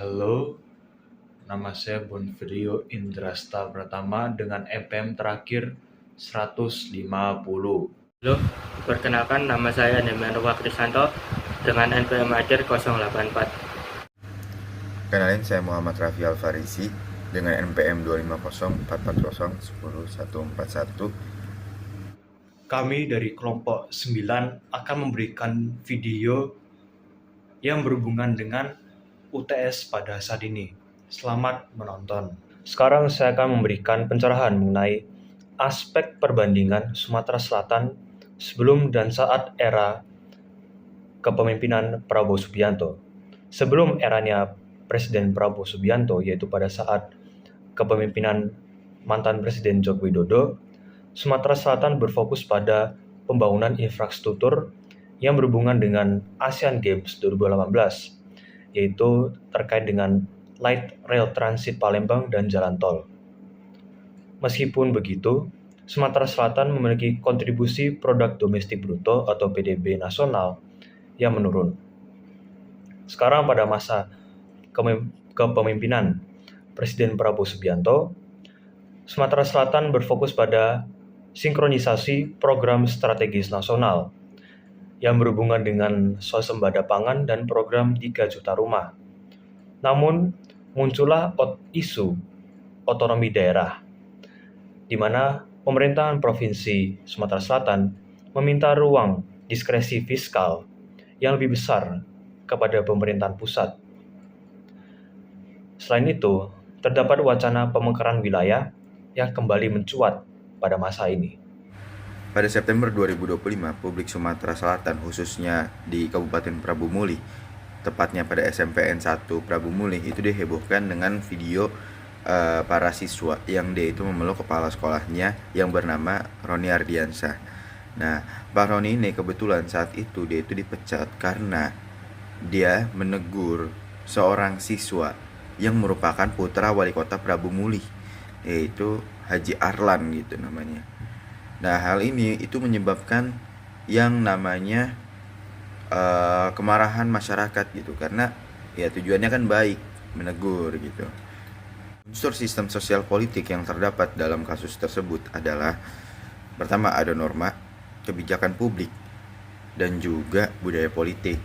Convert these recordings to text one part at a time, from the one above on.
Halo, nama saya Bonfrio Indrasta Pratama dengan NPM terakhir 150. Halo, perkenalkan nama saya Nemianova Krisanto dengan NPM akhir 084. Kenalin, saya Muhammad Raffi Alfarisi dengan NPM 25044010141. Kami dari kelompok 9 akan memberikan video yang berhubungan dengan UTS pada saat ini. Selamat menonton. Sekarang saya akan memberikan pencerahan mengenai aspek perbandingan Sumatera Selatan sebelum dan saat era kepemimpinan Prabowo Subianto. Sebelum eranya Presiden Prabowo Subianto, yaitu pada saat kepemimpinan mantan Presiden Joko Widodo, Sumatera Selatan berfokus pada pembangunan infrastruktur yang berhubungan dengan Asian Games 2018, yaitu terkait dengan Light Rail Transit Palembang dan jalan tol. Meskipun begitu, Sumatera Selatan memiliki kontribusi produk domestik bruto atau PDB nasional yang menurun. Sekarang pada masa kepemimpinan Presiden Prabowo Subianto, Sumatera Selatan berfokus pada sinkronisasi program strategis nasional yang berhubungan dengan swasembada pangan dan program 3 juta rumah. Namun, muncullah isu otonomi daerah, di mana pemerintahan Provinsi Sumatera Selatan meminta ruang diskresi fiskal yang lebih besar kepada pemerintahan pusat. Selain itu, terdapat wacana pemekaran wilayah yang kembali mencuat pada masa ini. Pada September 2025, publik Sumatera Selatan, khususnya di Kabupaten Prabu Muli, tepatnya pada SMPN 1 Prabu Muli, itu dihebohkan dengan video para siswa yang dia itu memeluk kepala sekolahnya yang bernama Roni Ardiansyah. Nah, Pak Roni ini kebetulan saat itu dia itu dipecat karena dia menegur seorang siswa yang merupakan putra wali kota Prabu Muli, yaitu Haji Arlan gitu namanya. Nah, hal ini itu menyebabkan yang namanya kemarahan masyarakat gitu, karena ya tujuannya kan baik, menegur gitu. Unsur sistem sosial politik yang terdapat dalam kasus tersebut adalah pertama ada norma, kebijakan publik, dan juga budaya politik.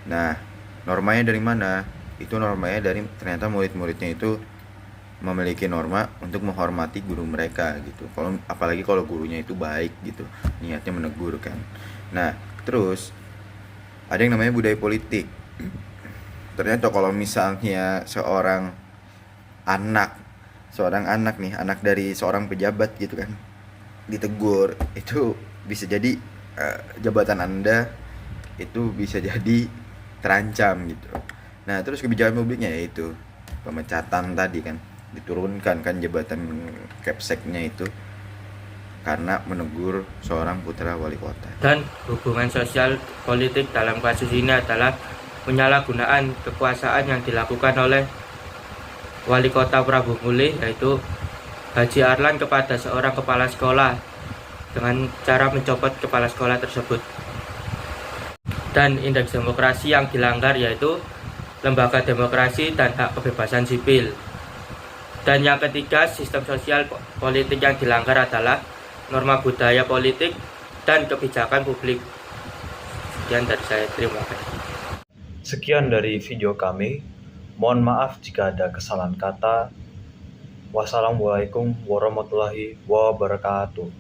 Nah, normanya dari mana? Itu normanya dari ternyata murid-muridnya itu memiliki norma untuk menghormati guru mereka gitu. Apalagi kalau gurunya itu baik gitu, niatnya menegur kan. Nah, terus ada yang namanya budaya politik. Ternyata kalau misalnya seorang anak nih, anak dari seorang pejabat gitu kan, ditegur, itu bisa jadi jabatan Anda itu bisa jadi terancam gitu. Nah, terus kebijakan publiknya yaitu pemecatan tadi kan, diturunkan kan jabatan Kepseknya itu karena menegur seorang putra wali kota. Dan hubungan sosial politik dalam kasus ini adalah penyalahgunaan kekuasaan yang dilakukan oleh wali kota Prabu Muli, yaitu Haji Arlan, kepada seorang kepala sekolah dengan cara mencopot kepala sekolah tersebut. Dan indeks demokrasi yang dilanggar yaitu lembaga demokrasi dan hak kebebasan sipil. Dan yang ketiga, sistem sosial politik yang dilanggar adalah norma budaya politik dan kebijakan publik. Sekian dari saya, terima kasih. Sekian dari video kami. Mohon maaf jika ada kesalahan kata. Wassalamualaikum warahmatullahi wabarakatuh.